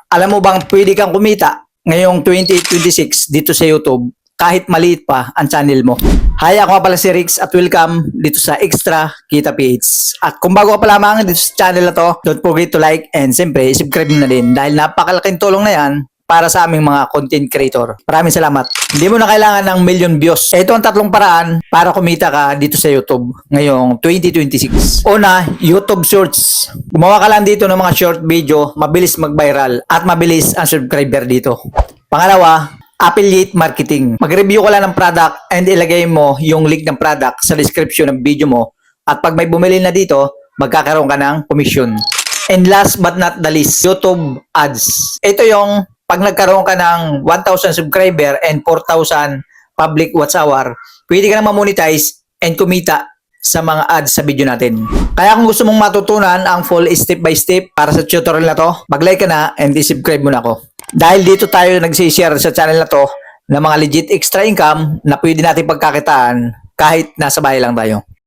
Alam mo bang pwede kang kumita ngayong 2026 dito sa YouTube kahit maliit pa ang channel mo? Hi, ako nga pala si Rix at welcome dito sa Extra Kita PH. At kung bago ka pa lamang dito sa channel na to, don't forget to like and siyempre subscribe na din dahil napakalaking tulong na yan para sa aming mga content creator. Maraming salamat. Hindi mo na kailangan ng million views. Ito ang tatlong paraan para kumita ka dito sa YouTube ngayong 2026. Una, YouTube Shorts. Gumawa ka lang dito ng mga short video, mabilis mag-viral at mabilis ang subscriber dito. Pangalawa, affiliate marketing. Mag-review ka lang ng product and ilagay mo yung link ng product sa description ng video mo at pag may bumili na dito, magkakaroon ka ng commission. And last but not the least, YouTube ads. Ito yung pag nagkaroon ka ng 1,000 subscriber and 4,000 public watch hour, pwede ka na ma-monetize and kumita sa mga ads sa video natin. Kaya kung gusto mong matutunan ang full step by step para sa tutorial na to, mag-like ka na and subscribe mo na ako. Dahil dito tayo nag-share sa channel na to ng mga legit extra income na pwede natin pagkakitaan kahit nasa bahay lang tayo.